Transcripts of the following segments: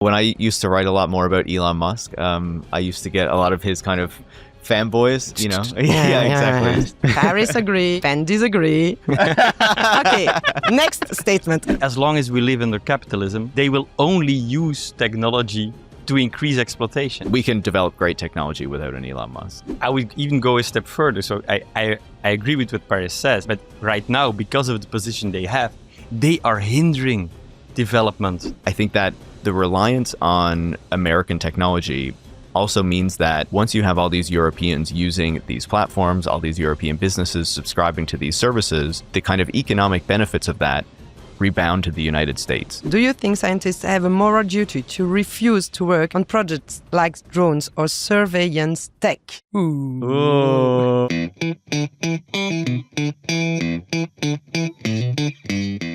When I used to write a lot more about Elon Musk, I used to get a lot of his kind of fanboys, you know? Yeah, exactly. Paris agree, Ben disagree. Okay, next statement. As long as we live under capitalism, they will only use technology to increase exploitation. We can develop great technology without an Elon Musk. I would even go a step further. So I agree with what Paris says, but right now, because of the position they have, they are hindering development. I think that the reliance on American technology also means that once you have all these Europeans using these platforms, all these European businesses subscribing to these services, the kind of economic benefits of that rebound to the United States. Do you think scientists have a moral duty to refuse to work on projects like drones or surveillance tech? Ooh.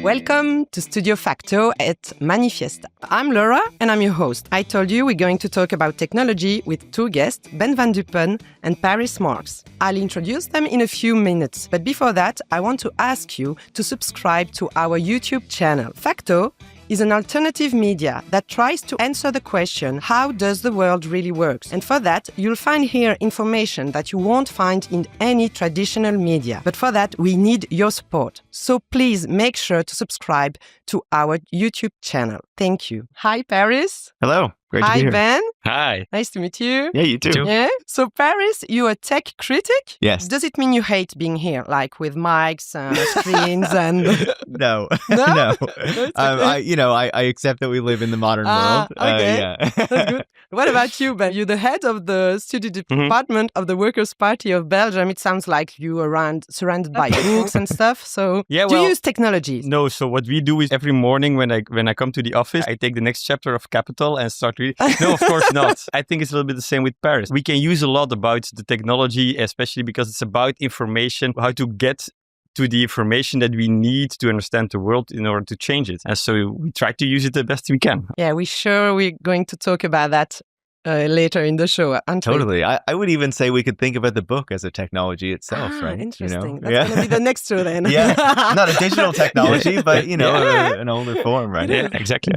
Welcome to Studio Fakto at Manifesta. I'm Laura and I'm your host. I told you we're going to talk about technology with two guests, Ben van Dupen and Paris Marx. I'll introduce them in a few minutes, but before that, I want to ask you to subscribe to our YouTube channel. Fakto is an alternative media that tries to answer the question, how does the world really work? And for that, you'll find here information that you won't find in any traditional media. But for that, we need your support. So please make sure to subscribe to our YouTube channel. Thank you. Hi, Paris. Hello. Great to be Hi, here. Ben. Hi. Nice to meet you. Yeah, you too. Yeah. So, Paris, you're a tech critic? Yes. Does it mean you hate being here, like with mics and screens and... No. No? No. It's I accept that we live in the modern world. Okay. Yeah. That's good. What about you, Ben? You're the head of the studio department of the Workers' Party of Belgium. It sounds like you are surrounded by books and stuff. So, do you use technologies? No. So what we do is every morning when I come to the office, I take the next chapter of Capital and start reading. No, of course not. I think it's a little bit the same with Paris. We can use a lot about the technology, especially because it's about information, how to get to the information that we need to understand the world in order to change it. And so we try to use it the best we can. Yeah, we're going to talk about that later in the show, aren't we? Totally. I would even say we could think about the book as a technology itself, right? Interesting. You know? That's going to be the next show then. Yeah. Not a digital technology, but, an older form, right? Yeah, exactly.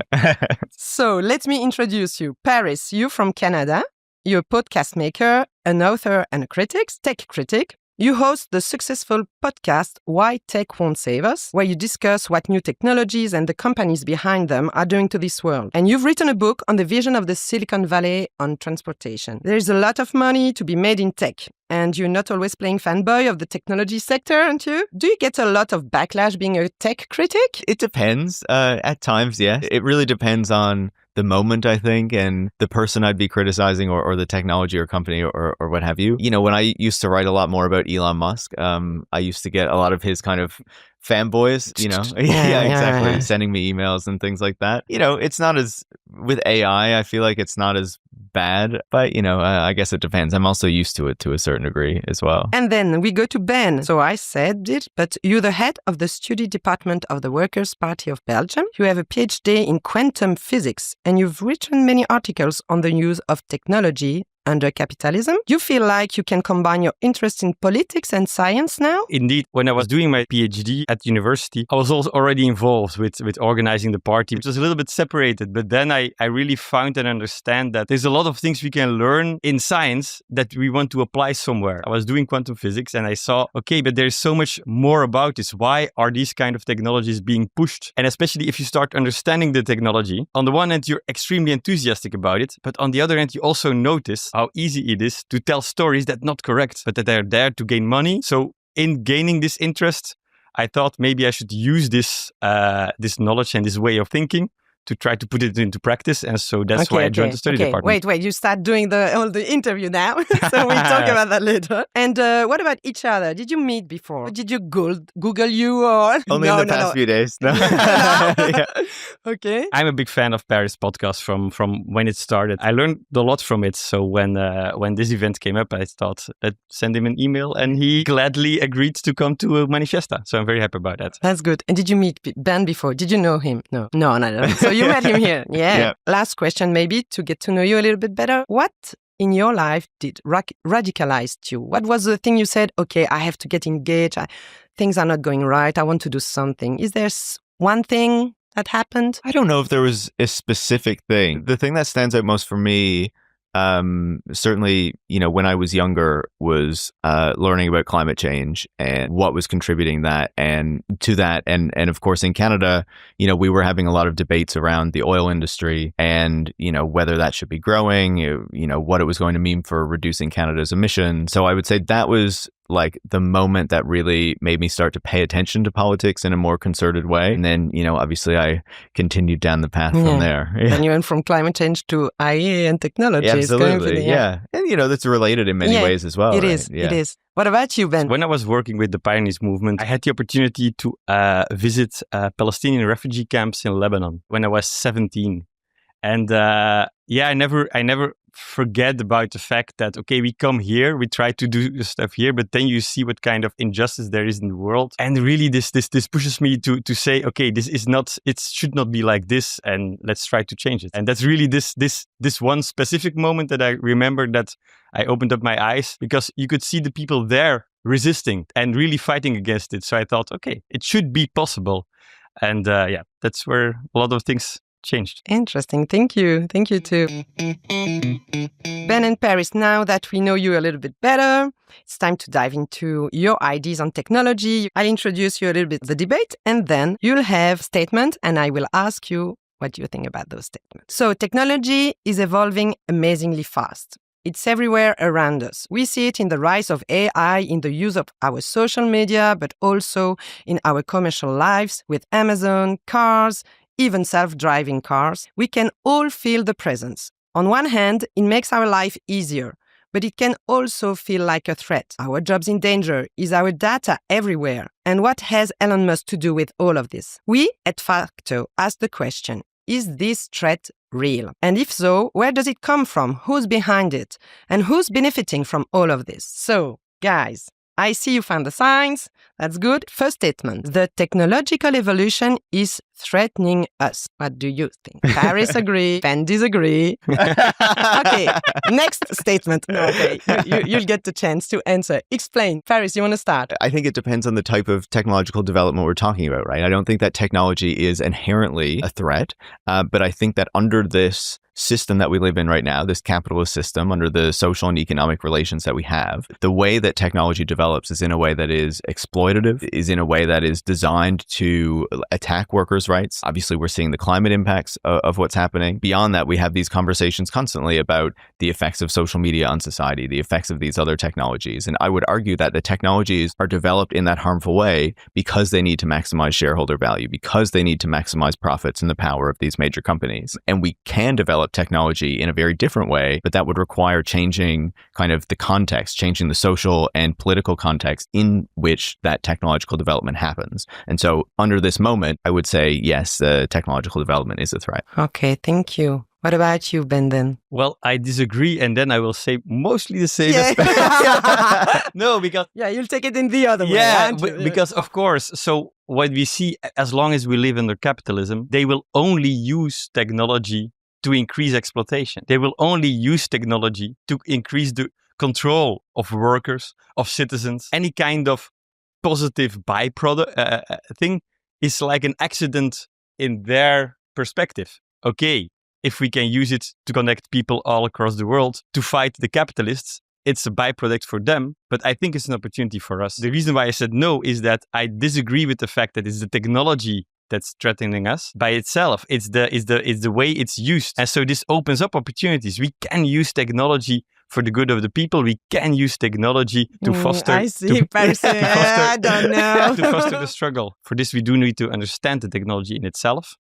So let me introduce you. Paris, you're from Canada. You're a podcast maker, an author and a critic, tech critic. You host the successful podcast Why Tech Won't Save Us, where you discuss what new technologies and the companies behind them are doing to this world. And you've written a book on the vision of the Silicon Valley on transportation. There is a lot of money to be made in tech. And you're not always playing fanboy of the technology sector, aren't you? Do you get a lot of backlash being a tech critic? It depends. At times, yes. It really depends on the moment, I think, and the person I'd be criticizing or the technology or company or what have you. You know, when I used to write a lot more about Elon Musk, I used to get a lot of his kind of fanboys, you know? Yeah, exactly. Sending me emails and things like that. You know, it's not as, with AI, I feel like it's not as bad, but, I guess it depends. I'm also used to it to a certain degree as well. And then we go to Ben. So I said it, but you're the head of the study department of the Workers' Party of Belgium. You have a PhD in quantum physics, and you've written many articles on the use of technology under capitalism. You feel like you can combine your interest in politics and science now? Indeed, when I was doing my PhD at university, I was also already involved with organizing the party, which was a little bit separated. But then I really found and understand that there's a lot of things we can learn in science that we want to apply somewhere. I was doing quantum physics and I saw, okay, but there's so much more about this. Why are these kind of technologies being pushed? And especially if you start understanding the technology, on the one hand, you're extremely enthusiastic about it. But on the other hand, you also notice how easy it is to tell stories that are not correct, but that are there to gain money. So in gaining this interest, I thought maybe I should use this knowledge and this way of thinking to try to put it into practice. And so that's why I joined the study department. Wait, you start doing the interview now. So we'll talk about that later. And what about each other? Did you meet before? Did you Google you or? Only in the past few days. No. Yeah. Okay. I'm a big fan of Paris podcast from when it started. I learned a lot from it. So when this event came up, I thought, let's send him an email, and he gladly agreed to come to Manifesta. So I'm very happy about that. That's good. And did you meet Ben before? Did you know him? No. So you met him here. Yeah. Last question, maybe, to get to know you a little bit better. What in your life did radicalize you? What was the thing you said, okay, I have to get engaged. Things are not going right. I want to do something. Is there one thing that happened? I don't know if there was a specific thing. The thing that stands out most for me, certainly, when I was younger, was learning about climate change and what was contributing to that. And of course, in Canada, we were having a lot of debates around the oil industry and, whether that should be growing, what it was going to mean for reducing Canada's emissions. So I would say that was like the moment that really made me start to pay attention to politics in a more concerted way. And then, obviously I continued down the path from there. Yeah. And you went from climate change to IA and technology. Yeah, absolutely. Yeah. And, that's related in many ways as well. It is. It is. What about you, Ben? When I was working with the pioneers movement, I had the opportunity to visit Palestinian refugee camps in Lebanon when I was 17. And I never forget about the fact that, okay, we come here, we try to do stuff here, but then you see what kind of injustice there is in the world. And really this pushes me to say, okay, it should not be like this, and let's try to change it. And that's really this one specific moment that I remember that I opened up my eyes, because you could see the people there resisting and really fighting against it. So I thought, okay, it should be possible. And that's where a lot of things changed. Interesting. Thank you. Thank you too. Ben and Paris, now that we know you a little bit better, it's time to dive into your ideas on technology. I'll introduce you a little bit the debate, and then you'll have statement, and I will ask you what you think about those statements. So technology is evolving amazingly fast. It's everywhere around us. We see it in the rise of AI, in the use of our social media, but also in our commercial lives with Amazon, cars, even self-driving cars. We can all feel the presence. On one hand, it makes our life easier, but it can also feel like a threat. Our job's in danger. Is our data everywhere? And what has Elon Musk to do with all of this? We at Fakto ask the question, is this threat real? And if so, where does it come from? Who's behind it? And who's benefiting from all of this? So, guys, I see you found the signs. That's good. First statement. The technological evolution is threatening us. What do you think? Paris agree. Ben disagree. Okay. Next statement. Okay. You'll get the chance to answer. Explain. Paris, you want to start? I think it depends on the type of technological development we're talking about, right? I don't think that technology is inherently a threat, but I think that under this system that we live in right now, this capitalist system, under the social and economic relations that we have, the way that technology develops is in a way that is exploitative, is in a way that is designed to attack workers' rights. Obviously, we're seeing the climate impacts of what's happening. Beyond that, we have these conversations constantly about the effects of social media on society, the effects of these other technologies. And I would argue that the technologies are developed in that harmful way because they need to maximize shareholder value, because they need to maximize profits and the power of these major companies. And we can develop technology in a very different way, but that would require changing kind of the context, changing the social and political context in which that technological development happens. And so under this moment, I would say, yes, technological development is a threat. Okay, thank you. What about you, Ben, then? Well, I disagree, and then I will say mostly the same as No, because... Yeah, you'll take it in the other way. Yeah, because of course, so what we see, as long as we live under capitalism, they will only use technology to increase exploitation. They will only use technology to increase the control of workers, of citizens. Any kind of positive byproduct thing is like an accident in their perspective. Okay, if we can use it to connect people all across the world to fight the capitalists, it's a byproduct for them, but I think it's an opportunity for us. The reason why I said no is that I disagree with the fact that it's the technology that's threatening us by itself. It's the way it's used. And so this opens up opportunities. We can use technology for the good of the people. We can use technology to foster... I see, I don't know. To foster the struggle. For this, we do need to understand the technology in itself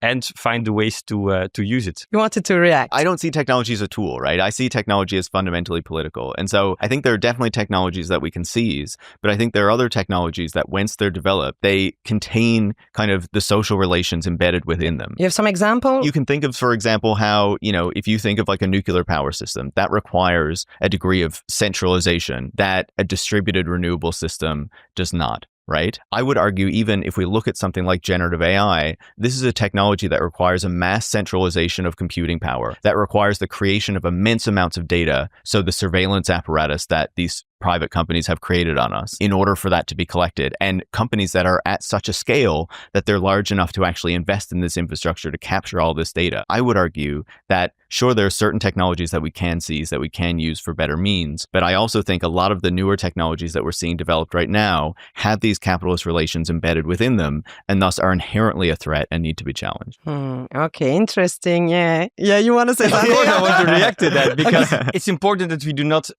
and find the ways to use it. You wanted to react. I don't see technology as a tool, right? I see technology as fundamentally political. And so I think there are definitely technologies that we can seize, but I think there are other technologies that once they're developed, they contain kind of the social relations embedded within them. You have some example? You can think of, for example, how, if you think of like a nuclear power system, that requires a degree of centralization that a distributed renewable system does not. Right? I would argue, even if we look at something like generative AI, this is a technology that requires a mass centralization of computing power, that requires the creation of immense amounts of data. So the surveillance apparatus that these private companies have created on us in order for that to be collected. And companies that are at such a scale that they're large enough to actually invest in this infrastructure to capture all this data. I would argue that sure, there are certain technologies that we can seize, that we can use for better means. But I also think a lot of the newer technologies that we're seeing developed right now have these capitalist relations embedded within them and thus are inherently a threat and need to be challenged. Okay, interesting. Yeah, you want to say something? Of course, I want to react to that because it's important that we do not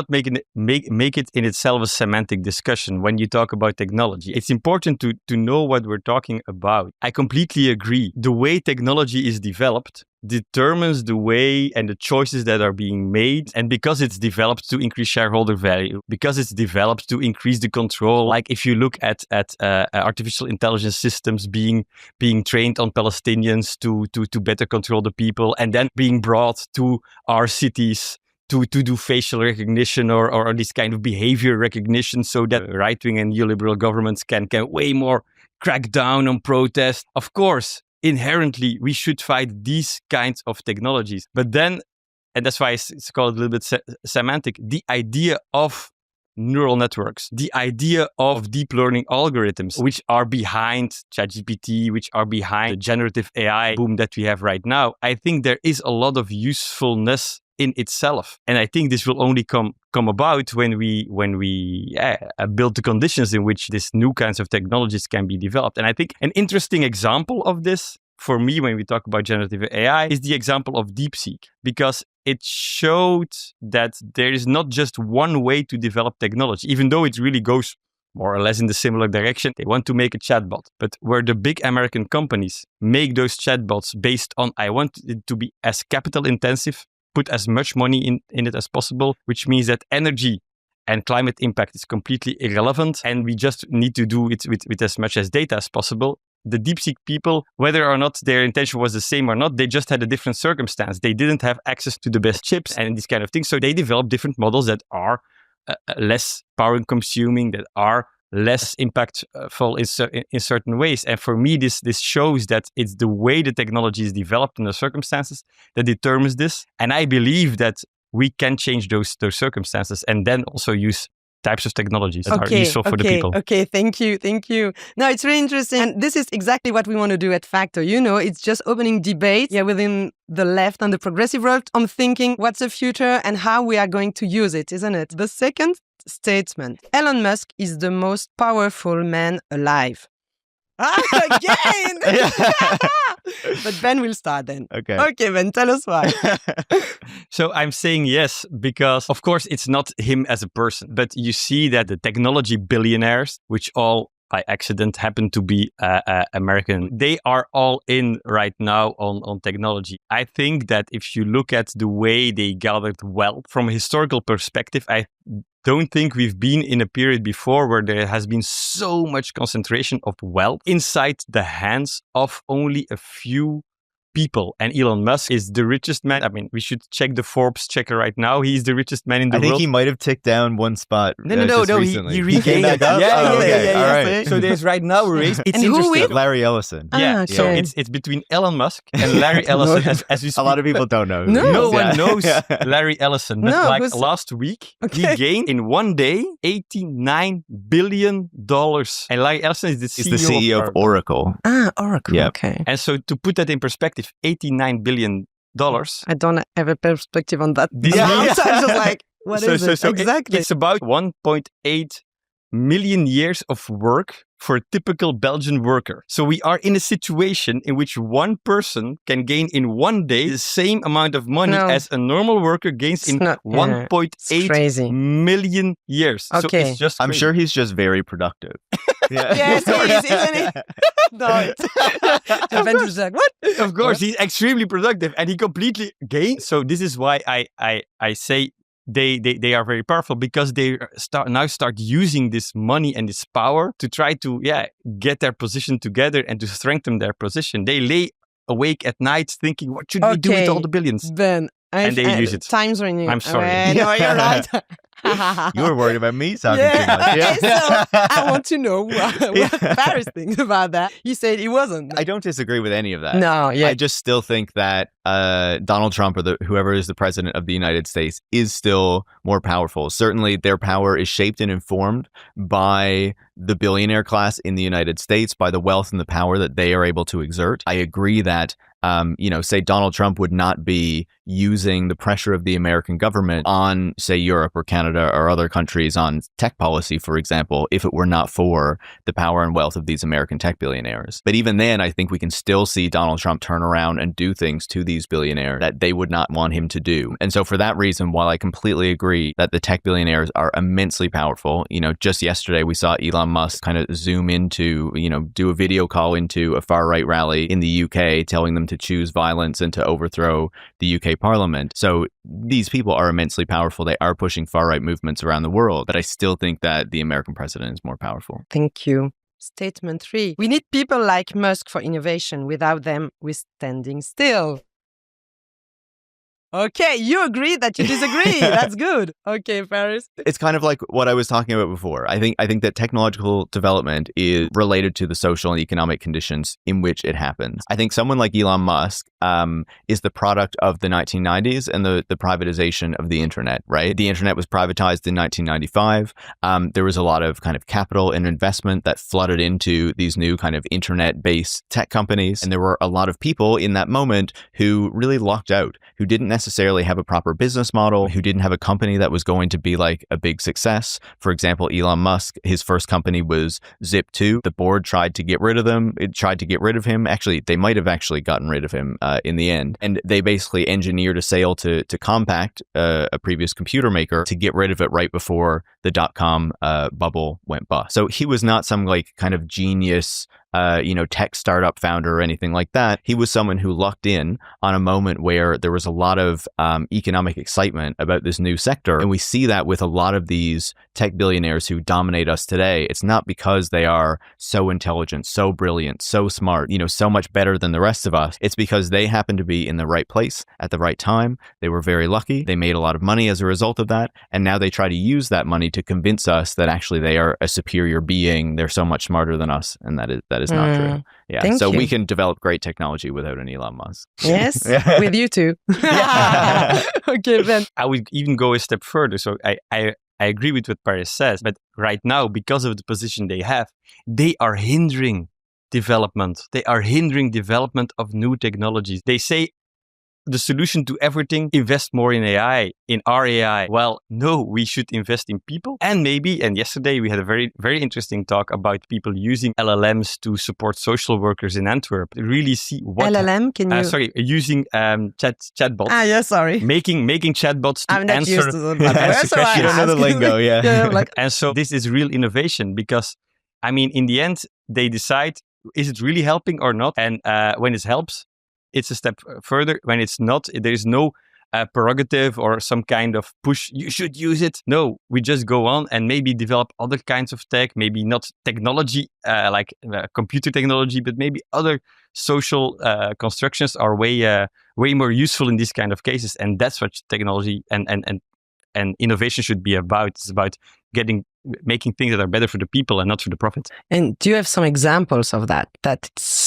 make it in itself a semantic discussion when you talk about technology. It's important to know what we're talking about. I completely agree. The way technology is developed determines the way and the choices that are being made. And because it's developed to increase shareholder value, because it's developed to increase the control, like if you look at artificial intelligence systems being trained on Palestinians to better control the people and then being brought to our cities to do facial recognition or this kind of behavior recognition so that right-wing and neoliberal governments can way more crack down on protest. Of course, inherently, we should fight these kinds of technologies. But then, and that's why it's called a little bit semantic, the idea of neural networks, the idea of deep learning algorithms, which are behind ChatGPT, which are behind the generative AI boom that we have right now, I think there is a lot of usefulness in itself. And I think this will only come about when we build the conditions in which these new kinds of technologies can be developed. And I think an interesting example of this, for me, when we talk about generative AI, is the example of DeepSeek, because it showed that there is not just one way to develop technology, even though it really goes more or less in the similar direction. They want to make a chatbot, but where the big American companies make those chatbots based on, I want it to be as capital intensive, put as much money in it as possible, which means that energy and climate impact is completely irrelevant, and we just need to do it with as much as data as possible. The DeepSeek people, whether or not their intention was the same or not, they just had a different circumstance. They didn't have access to the best chips and these kind of things, so they developed different models that are less power consuming, that are less impactful in certain ways. And for me, this shows that it's the way the technology is developed in the circumstances that determines this. And I believe that we can change those circumstances and then also use types of technologies that are useful for the people. Okay, thank you. No, it's really interesting. And this is exactly what we want to do at Fakto. It's just opening debate within the left and the progressive world on thinking what's the future and how we are going to use it, isn't it? The second statement. Elon Musk is the most powerful man alive. Again! But Ben will start then. Okay, Ben, tell us why. So I'm saying yes, because of course it's not him as a person, but you see that the technology billionaires, which all by accident happen to be American, they are all in right now on technology. I think that if you look at the way they gathered wealth from a historical perspective, I don't think we've been in a period before where there has been so much concentration of wealth inside the hands of only a few people. And Elon Musk is the richest man. I mean, we should check the Forbes checker right now. He's the richest man in the world. I think he might have ticked down one spot. No. He regained back it. up? Yeah. All right. So there's right now a race. It's and who interesting. with? Larry Ellison. Yeah. Okay. So it's between Elon Musk and Larry Ellison as we speak. A lot of people don't know. No one knows Larry Ellison. But who's... last week, he gained in one day $89 billion. And Larry Ellison is the CEO, He's the CEO of Oracle. Oracle. Yep. Okay. And so to put that in perspective, $89 billion. I don't have a perspective on that. Yeah. I'm just like, what is it? Exactly. It's about 1.8 million years of work for a typical Belgian worker. So we are in a situation in which one person can gain in one day the same amount of money as a normal worker gains in 1.8 million years. Okay. So it's just I'm sure he's just very productive. Yes, he is, isn't he? No. Eventually, like, what? Of course, he's extremely productive and he completely gains. So this is why I say they are very powerful, because they start using this money and this power to try to get their position together and to strengthen their position. They lay awake at night thinking, what should we do with all the billions? Ben, and they use it. Time's running. I'm sorry. No, you're right. You were worried about me talking too much. Okay, so I want to know what Paris thinks about that. You said he wasn't. I don't disagree with any of that. No, yeah. I just still think that Donald Trump or whoever is the president of the United States is still more powerful. Certainly, their power is shaped and informed by the billionaire class in the United States, by the wealth and the power that they are able to exert. I agree that say Donald Trump would not be using the pressure of the American government on, say, Europe or Canada or other countries on tech policy, for example, if it were not for the power and wealth of these American tech billionaires. But even then, I think we can still see Donald Trump turn around and do things to these billionaires that they would not want him to do. And so for that reason, while I completely agree that the tech billionaires are immensely powerful, just yesterday we saw Elon Musk kind of zoom into, do a video call into a far-right rally in the UK, telling them to choose violence and to overthrow the UK parliament. So these people are immensely powerful. They are pushing far-right movements around the world, but I still think that the American president is more powerful. Thank you. Statement 3. We need people like Musk for innovation. Without them, we're standing still. Okay, you agree that you disagree. That's good. Okay, Paris. It's kind of like what I was talking about before. I think that technological development is related to the social and economic conditions in which it happens. I think someone like Elon Musk is the product of the 1990s and the privatization of the internet, right? The internet was privatized in 1995. There was a lot of kind of capital and investment that flooded into these new kind of internet-based tech companies. And there were a lot of people in that moment who really lucked out, who didn't necessarily have a proper business model, who didn't have a company that was going to be like a big success. For example, Elon Musk, his first company was Zip2. The board tried to get rid of them. It tried to get rid of him. Actually, they might have actually gotten rid of him in the end. And they basically engineered a sale to Compaq, a previous computer maker, to get rid of it right before the dot-com bubble went bust. So he was not some like kind of genius tech startup founder or anything like that. He was someone who lucked in on a moment where there was a lot of economic excitement about this new sector. And we see that with a lot of these tech billionaires who dominate us today. It's not because they are so intelligent, so brilliant, so smart, so much better than the rest of us. It's because they happen to be in the right place at the right time. They were very lucky. They made a lot of money as a result of that. And now they try to use that money to convince us that actually they are a superior being. They're so much smarter than us. And that is not true. Yeah. Thank you. We can develop great technology without an Elon Musk. Yes, with you too. Okay, Ben. I would even go a step further. So I agree with what Paris says, but right now, because of the position they have, they are hindering development. They are hindering development of new technologies. They say the solution to everything, invest more in AI, in our AI. Well, no, we should invest in people. And yesterday we had a very, very interesting talk about people using LLMs to support social workers in Antwerp. Really see what... LLM, can you... using chatbots. Ah, yeah, sorry. Making chatbots to I'm not answer... used to the answer questions. You don't know the lingo, yeah. And so this is real innovation because, in the end, they decide, is it really helping or not? And when it helps, it's a step further. When it's not, there is no prerogative or some kind of push, you should use it. No, we just go on and maybe develop other kinds of tech, maybe not technology, like computer technology, but maybe other social constructions are way more useful in these kind of cases. And that's what technology and innovation should be about. It's about making things that are better for the people and not for the profit. And do you have some examples of that?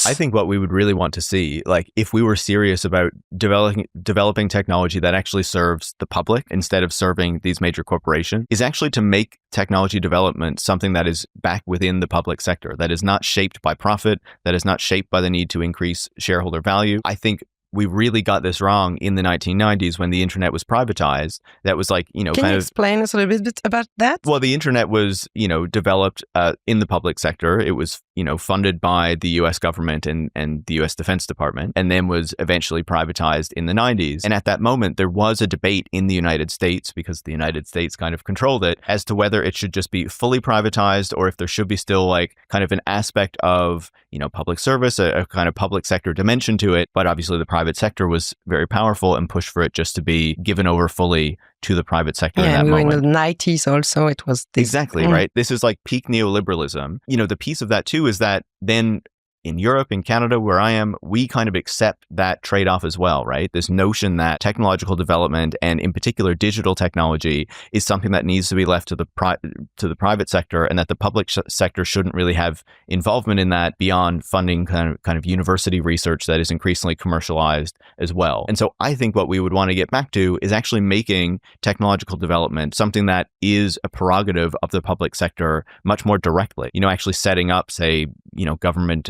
I think what we would really want to see, like if we were serious about developing technology that actually serves the public instead of serving these major corporations, is actually to make technology development something that is back within the public sector, that is not shaped by profit, that is not shaped by the need to increase shareholder value. I think we really got this wrong in the 1990s when the internet was privatized. That was like, Can you explain us a little bit about that? Well, the internet was, developed in the public sector. It was, funded by the US government and the US Defense Department, and then was eventually privatized in the 90s. And at that moment, there was a debate in the United States, because the United States kind of controlled it, as to whether it should just be fully privatized or if there should be still like kind of an aspect of, public service, a kind of public sector dimension to it. But obviously the private sector was very powerful and pushed for it just to be given over fully to the private sector in that moment. In the 90s also, it was this. Exactly, right? This is like peak neoliberalism. The piece of that too is that then in Europe, in Canada, where I am, we kind of accept that trade-off as well, right? This notion that technological development, and in particular digital technology, is something that needs to be left to the private sector, and that the public sector shouldn't really have involvement in that beyond funding kind of university research that is increasingly commercialized as well. And so I think what we would want to get back to is actually making technological development something that is a prerogative of the public sector much more directly. Actually setting up, say, government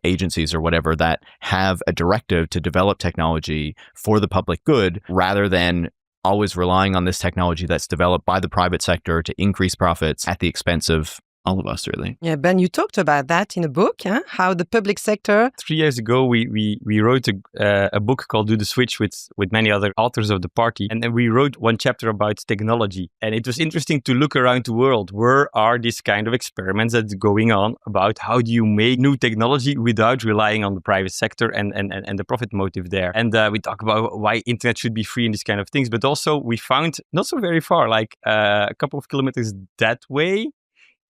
agencies or whatever that have a directive to develop technology for the public good, rather than always relying on this technology that's developed by the private sector to increase profits at the expense of all of us, really. Yeah, Ben, you talked about that in a book, how the public sector... 3 years ago, we wrote a book called Do the Switch with many other authors of the party. And then we wrote one chapter about technology. And it was interesting to look around the world. Where are these kind of experiments that's going on about how do you make new technology without relying on the private sector and the profit motive there. And we talk about why internet should be free and these kind of things. But also we found not so very far, like a couple of kilometers that way,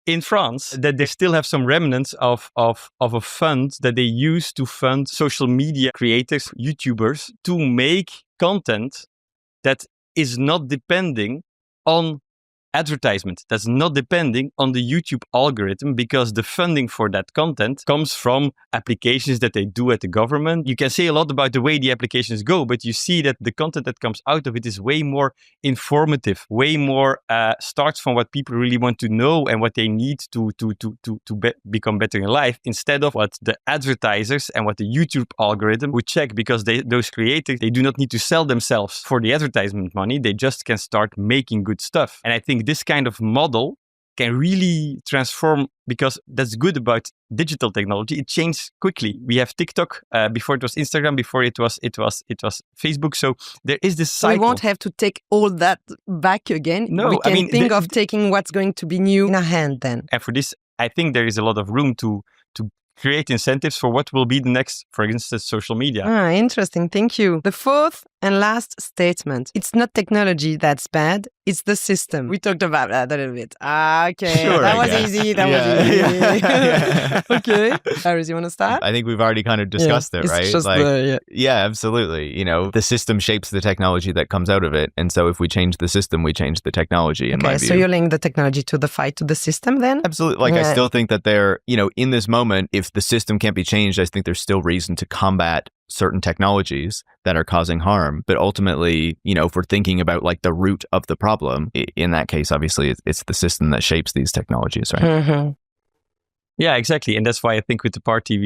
in France, that they still have some remnants of a fund that they use to fund social media creators, YouTubers, to make content that is not depending on advertisement, that's not depending on the YouTube algorithm, because the funding for that content comes from applications that they do at the government. You can say a lot about the way the applications go, but you see that the content that comes out of it is way more informative, way more starts from what people really want to know and what they need to become better in life, instead of what the advertisers and what the YouTube algorithm would check, because those creators, they do not need to sell themselves for the advertisement money. They just can start making good stuff. And I think this kind of model can really transform, because that's good about digital technology. It changed quickly. We have TikTok. Before it was Instagram. Before it was Facebook. So there is this cycle. We won't have to take all that back again. No, we can think of taking what's going to be new in a hand then. And for this, I think there is a lot of room to create incentives for what will be the next, for instance, social media. Interesting. Thank you. The fourth and last statement. It's not technology that's bad. It's the system. We talked about that a little bit. Okay. Sure, that was easy. That was easy. Yeah. Okay. Paris, you want to start? I think we've already kind of discussed it, right? Just yeah, absolutely. The system shapes the technology that comes out of it. And so if we change the system, we change the technology, in my view. So you're linking the technology to the fight to the system then? Absolutely. I still think that in this moment, if the system can't be changed, I think there's still reason to combat certain technologies that are causing harm. But ultimately, if we're thinking about like the root of the problem, in that case, obviously, it's the system that shapes these technologies, right? Mm-hmm. Yeah, exactly. And that's why I think with the party,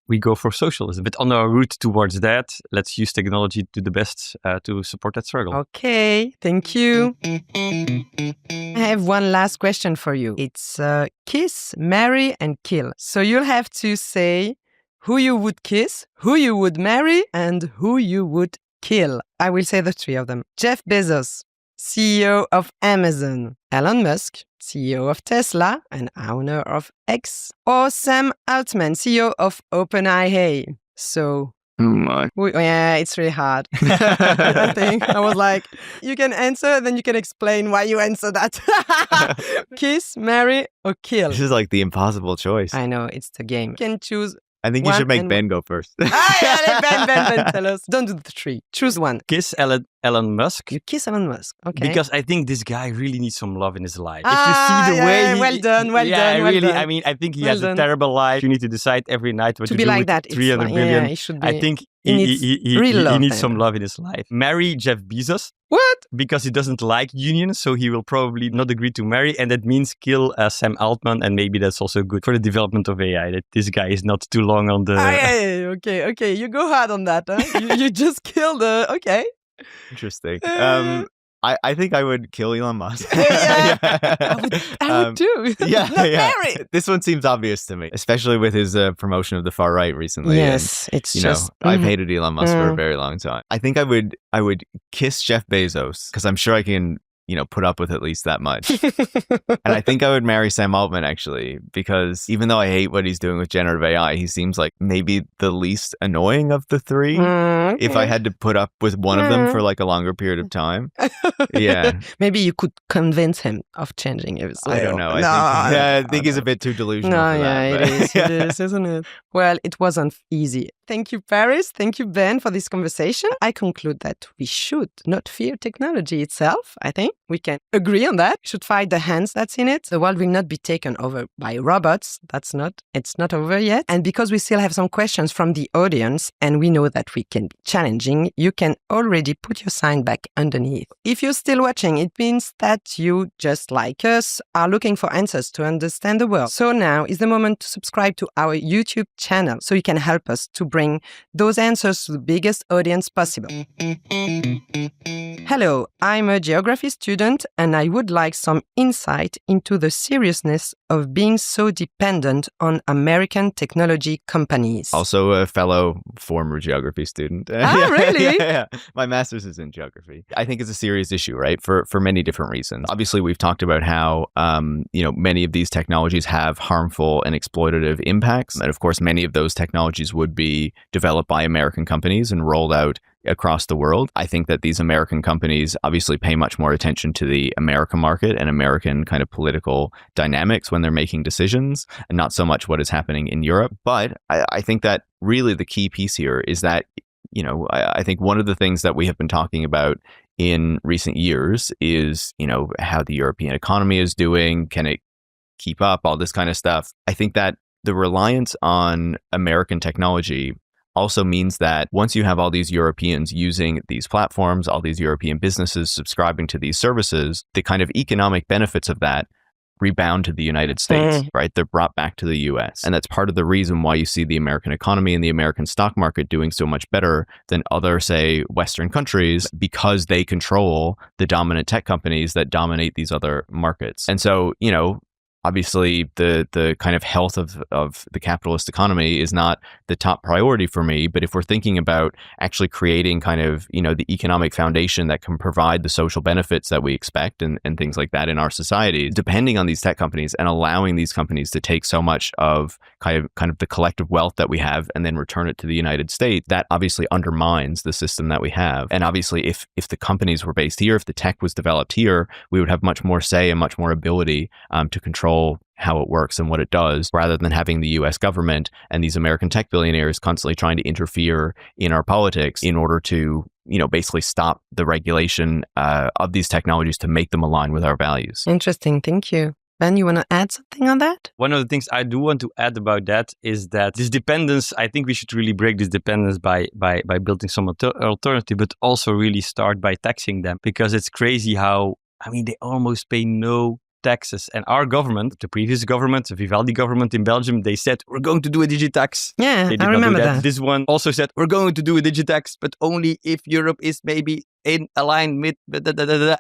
we go for socialism. But on our route towards that, let's use technology to the best to support that struggle. Okay, thank you. I have one last question for you. It's kiss, marry, and kill. So you'll have to say who you would kiss, who you would marry, and who you would kill. I will say the three of them. Jeff Bezos, CEO of Amazon. Elon Musk, CEO of Tesla and owner of X. Or Sam Altman, CEO of OpenAI. So... Oh my. Yeah, it's really hard. I think I was like, you can answer, then you can explain why you answer that. Kiss, marry, or kill. This is like the impossible choice. I know, it's the game. You can choose. I think you should make Ben go first. Ben, tell us. Don't do the three. Choose one. Kiss Elon Musk. You kiss Elon Musk. Okay. Because I think this guy really needs some love in his life. If you see the way well done. I mean, I think he has a terrible life. You need to decide every night what to do like with that. 300 billion. He should be. I think he needs some love in his life. Marry Jeff Bezos. What? Because he doesn't like unions, so he will probably not agree to marry, and that means kill Sam Altman, and maybe that's also good for the development of AI, that this guy is not too long on the... Okay, you go hard on that, huh? you just killed okay. Interesting. I think I would kill Elon Musk. I would too. Marry. This one seems obvious to me, especially with his promotion of the far right recently. Yes, and, it's just. I've hated Elon Musk for a very long time. I think I would kiss Jeff Bezos because I'm sure I can put up with at least that much. And I think I would marry Sam Altman, actually, because even though I hate what he's doing with generative AI, he seems like maybe the least annoying of the three. if I had to put up with one of them for like a longer period of time. Yeah. Maybe you could convince him of changing his I don't know. I think he's a bit too delusional for that. It is, isn't it? Well, it wasn't easy. Thank you, Paris. Thank you, Ben, for this conversation. I conclude that we should not fear technology itself. I think we can agree on that. We should fight the hands that's in it. The world will not be taken over by robots. It's not over yet. And because we still have some questions from the audience and we know that we can be challenging, you can already put your sign back underneath. If you're still watching, it means that you, just like us, are looking for answers to understand the world. So now is the moment to subscribe to our YouTube channel so you can help us to bring those answers to the biggest audience possible. Hello, I'm a geography student and I would like some insight into the seriousness of being so dependent on American technology companies. Also a fellow former geography student. Really? Yeah. My master's is in geography. I think it's a serious issue, right? For many different reasons. Obviously, we've talked about how, many of these technologies have harmful and exploitative impacts. And of course, many of those technologies would be developed by American companies and rolled out across the world. I think that these American companies obviously pay much more attention to the American market and American kind of political dynamics when they're making decisions, and not so much what is happening in Europe. But I think that really the key piece here is that, I think one of the things that we have been talking about in recent years is, how the European economy is doing. Can it keep up? All this kind of stuff. I think that the reliance on American technology also means that once you have all these Europeans using these platforms, all these European businesses subscribing to these services, the kind of economic benefits of that rebound to the United States, right? They're brought back to the US. And that's part of the reason why you see the American economy and the American stock market doing so much better than other, say, Western countries, because they control the dominant tech companies that dominate these other markets. And so, obviously, the kind of health of the capitalist economy is not the top priority for me. But if we're thinking about actually creating kind of, the economic foundation that can provide the social benefits that we expect and things like that in our society, depending on these tech companies and allowing these companies to take so much of kind of the collective wealth that we have and then return it to the United States, that obviously undermines the system that we have. And obviously, if the companies were based here, if the tech was developed here, we would have much more say and much more ability to control how it works and what it does, rather than having the US government and these American tech billionaires constantly trying to interfere in our politics in order to, basically stop the regulation of these technologies to make them align with our values. Interesting. Thank you. Ben, you want to add something on that? One of the things I do want to add about that is that this dependence, I think we should really break this dependence by building some alternative, but also really start by taxing them, because it's crazy how, they almost pay no taxes. And our government, the previous government, the Vivaldi government in Belgium, they said, we're going to do a digitax. Yeah, they did I remember that. This one also said, we're going to do a digitax, but only if Europe is maybe in alignment with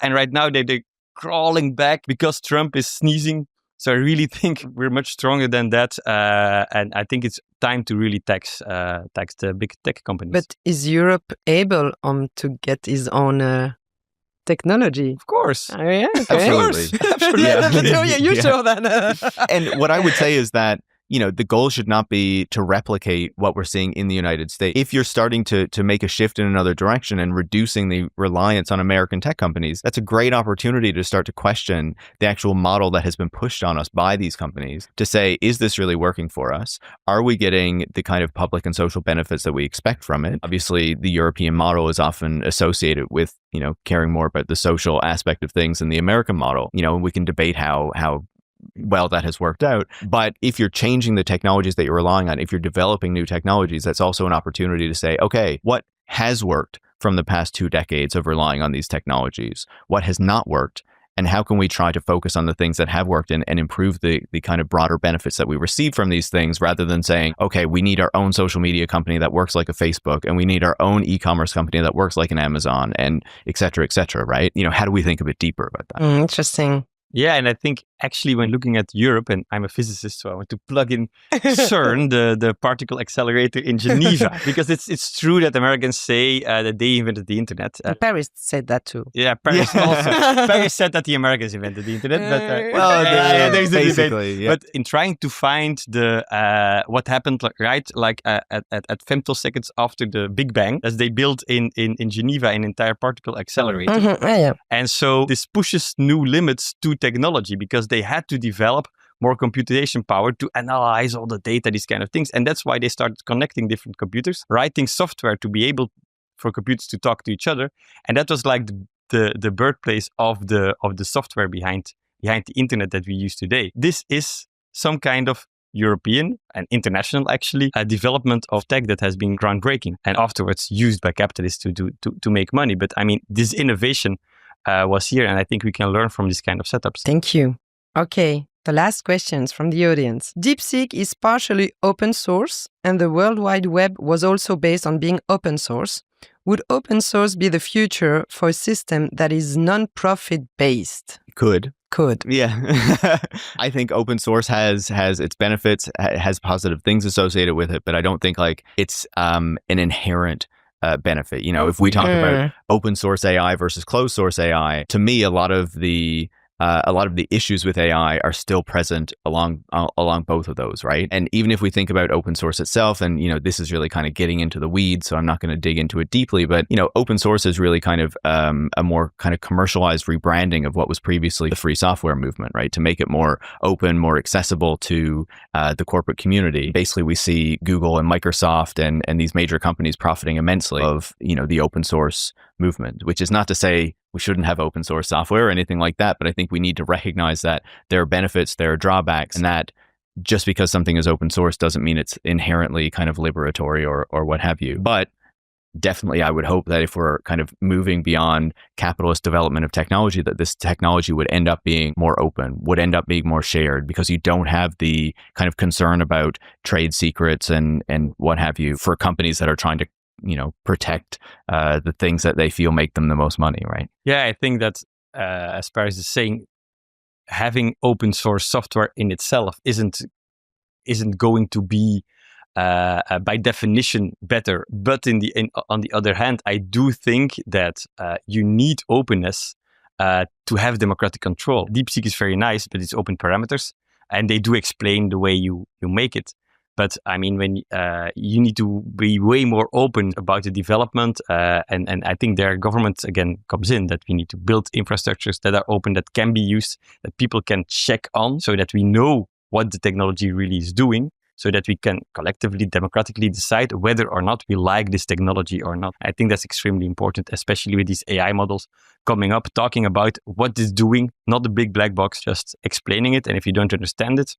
And right now they're crawling back because Trump is sneezing. So I really think we're much stronger than that. And I think it's time to really tax the big tech companies. But is Europe able to get his own technology? Of course. Oh, yeah, okay. Absolutely. Absolutely. Yeah, you show that. And what I would say is that, the goal should not be to replicate what we're seeing in the United States. If you're starting to make a shift in another direction and reducing the reliance on American tech companies, that's a great opportunity to start to question the actual model that has been pushed on us by these companies, to say, is this really working for us? Are we getting the kind of public and social benefits that we expect from it? Obviously, the European model is often associated with, caring more about the social aspect of things than the American model. And we can debate how well that has worked out. But if you're changing the technologies that you're relying on, if you're developing new technologies, that's also an opportunity to say, okay, what has worked from the past 2 decades of relying on these technologies? What has not worked? And how can we try to focus on the things that have worked and improve the kind of broader benefits that we receive from these things, rather than saying, okay, we need our own social media company that works like a Facebook, and we need our own e-commerce company that works like an Amazon, and et cetera, right? How do we think a bit deeper about that? Interesting. Yeah, and I think actually, when looking at Europe, and I'm a physicist, so I want to plug in CERN, the particle accelerator in Geneva, because it's true that Americans say that they invented the internet. Paris said that too. Yeah, Paris also. Paris said that the Americans invented the internet, but there's the debate. Yeah. But in trying to find the what happened, at femtoseconds after the Big Bang, as they built in Geneva an entire particle accelerator, and so this pushes new limits to technology because they had to develop more computation power to analyze all the data, these kind of things, and that's why they started connecting different computers, writing software to be able for computers to talk to each other, and that was like the birthplace of the software behind the internet that we use today. This is some kind of European and international, actually, a development of tech that has been groundbreaking and afterwards used by capitalists to make money. But I mean, this innovation was here, and I think we can learn from this kind of setups. Thank you. Okay, the last questions from the audience. DeepSeek is partially open source, and the World Wide Web was also based on being open source. Would open source be the future for a system that is non-profit based? Could. Yeah. I think open source has its benefits, has positive things associated with it, but I don't think like it's an inherent benefit. You know, if we talk about open source AI versus closed source AI, to me, a lot of the issues with AI are still present along both of those, right? And even if we think about open source itself, and this is really kind of getting into the weeds, so I'm not going to dig into it deeply, but open source is really kind of a more kind of commercialized rebranding of what was previously the free software movement, right? To make it more open, more accessible to the corporate community. Basically, we see Google and Microsoft and these major companies profiting immensely of the open source movement, which is not to say we shouldn't have open source software or anything like that, but I think we need to recognize that there are benefits, there are drawbacks, and that just because something is open source doesn't mean it's inherently kind of liberatory or what have you. But definitely, I would hope that if we're kind of moving beyond capitalist development of technology, that this technology would end up being more open, would end up being more shared, because you don't have the kind of concern about trade secrets and what have you for companies that are trying to protect the things that they feel make them the most money, right? Yeah, I think that as Paris is saying, having open source software in itself isn't going to be by definition better. But on the other hand, I do think that you need openness to have democratic control. DeepSeek is very nice, but it's open parameters, and they do explain the way you make it. But I mean, when you need to be way more open about the development, and I think their government again comes in, that we need to build infrastructures that are open, that can be used, that people can check on, so that we know what the technology really is doing, so that we can collectively, democratically decide whether or not we like this technology or not. I think that's extremely important, especially with these AI models coming up, talking about what it's doing, not the big black box, just explaining it. And if you don't understand it,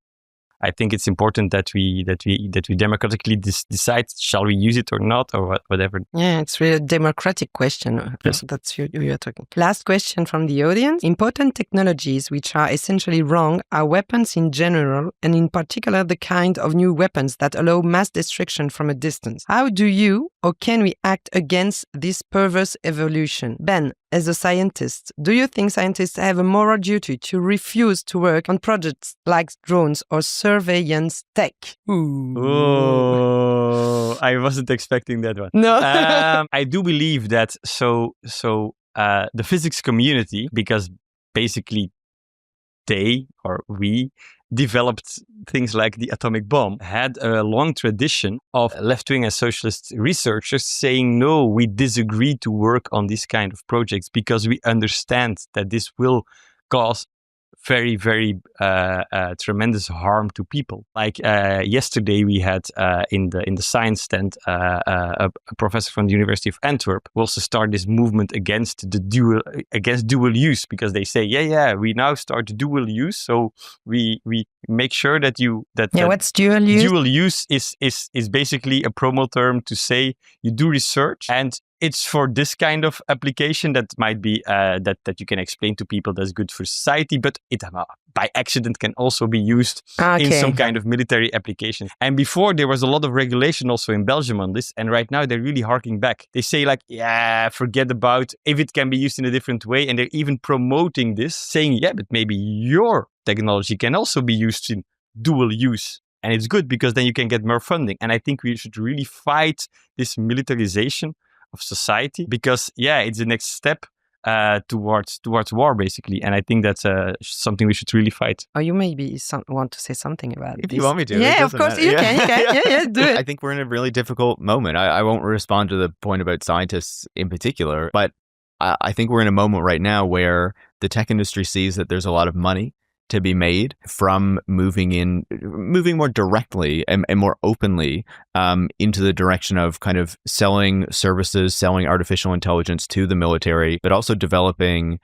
I think it's important that we democratically decide, shall we use it or not, or whatever. Yeah, it's really a democratic question. Yeah. So that's you are talking. Last question from the audience. Important technologies which are essentially wrong are weapons in general, and in particular the kind of new weapons that allow mass destruction from a distance. How do you or can we act against this perverse evolution? Ben, as a scientist, do you think scientists have a moral duty to refuse to work on projects like drones or surveillance tech? Oh, I wasn't expecting that one. No. I do believe that the physics community, because basically they or we developed things like the atomic bomb, had a long tradition of left-wing and socialist researchers saying, no, we disagree to work on these kind of projects because we understand that this will cause very, very tremendous harm to people. Like yesterday, we had in the science stand a professor from the University of Antwerp who also started this movement against dual use, because they say, we now start dual use, so we make sure that what's dual use? Dual use is basically a promo term to say you do research, and it's for this kind of application that might be that you can explain to people that's good for society, but it by accident can also be used in some kind of military application. And before there was a lot of regulation also in Belgium on this, and right now they're really harking back. They say like, yeah, forget about if it can be used in a different way, and they're even promoting this, saying, yeah, but maybe your technology can also be used in dual use. And it's good because then you can get more funding. And I think we should really fight this militarization of society because, yeah, it's the next step towards war, basically. And I think that's something we should really fight. Oh, you maybe want to say something about it. If you want me to. Yeah, of course, you can. Yeah, do it. I think we're in a really difficult moment. I won't respond to the point about scientists in particular, but I think we're in a moment right now where the tech industry sees that there's a lot of money to be made from moving more directly and more openly into the direction of kind of selling services, selling artificial intelligence to the military, but also developing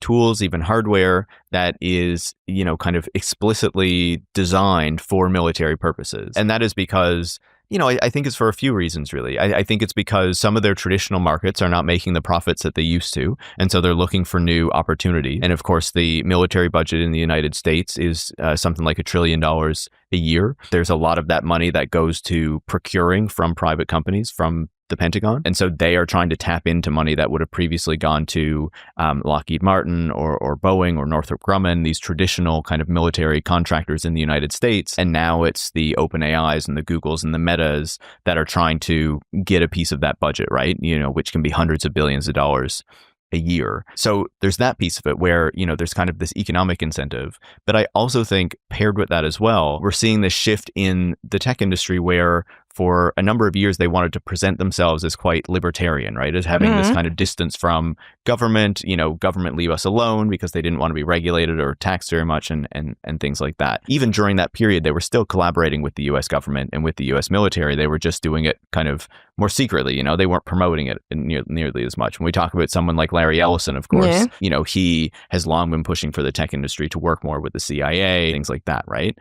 tools, even hardware that is, kind of explicitly designed for military purposes. And that is because I think it's for a few reasons, really. I think it's because some of their traditional markets are not making the profits that they used to. And so they're looking for new opportunity. And of course, the military budget in the United States is something like $1 trillion a year. There's a lot of that money that goes to procuring from private companies, from the Pentagon. And so they are trying to tap into money that would have previously gone to Lockheed Martin or Boeing or Northrop Grumman, these traditional kind of military contractors in the United States. And now it's the OpenAIs and the Googles and the Metas that are trying to get a piece of that budget, right? Which can be hundreds of billions of dollars a year. So there's that piece of it where, there's kind of this economic incentive. But I also think paired with that as well, we're seeing this shift in the tech industry where for a number of years, they wanted to present themselves as quite libertarian, right? As having this kind of distance from government, government leave us alone because they didn't want to be regulated or taxed very much and things like that. Even during that period, they were still collaborating with the US government and with the US military. They were just doing it kind of more secretly, they weren't promoting it nearly as much. When we talk about someone like Larry Ellison, of course, he has long been pushing for the tech industry to work more with the CIA, things like that, right?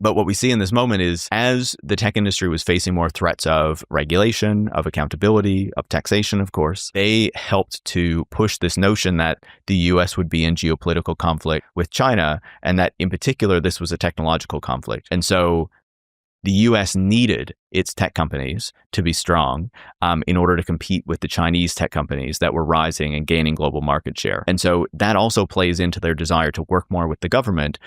But what we see in this moment is as the tech industry was facing more threats of regulation, of accountability, of taxation, of course, they helped to push this notion that the US would be in geopolitical conflict with China, and that in particular, this was a technological conflict. And so the US needed its tech companies to be strong in order to compete with the Chinese tech companies that were rising and gaining global market share. And so that also plays into their desire to work more with the government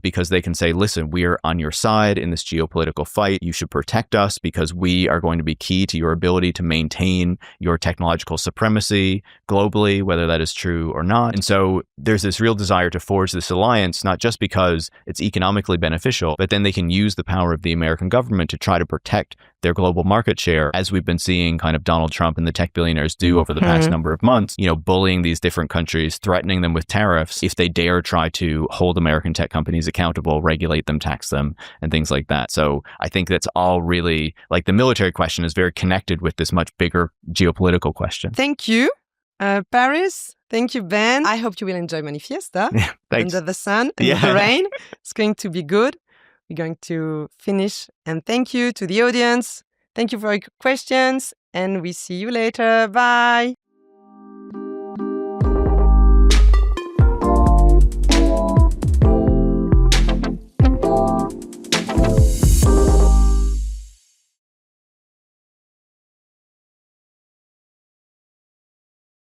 because they can say, listen, we are on your side in this geopolitical fight. You should protect us because we are going to be key to your ability to maintain your technological supremacy globally, whether that is true or not. And so there's this real desire to forge this alliance, not just because it's economically beneficial, but then they can use the power of the American government to try to protect their global market share, as we've been seeing kind of Donald Trump and the tech billionaires do over the past number of months, bullying these different countries, threatening them with tariffs if they dare try to hold American tech companies accountable, regulate them, tax them, and things like that. So I think that's all really, like, the military question is very connected with this much bigger geopolitical question. Thank you, Paris. Thank you, Ben. I hope you will enjoy Manifiesta under the sun and the rain. It's going to be good. We're going to finish. And thank you to the audience. Thank you for your questions. And we see you later. Bye.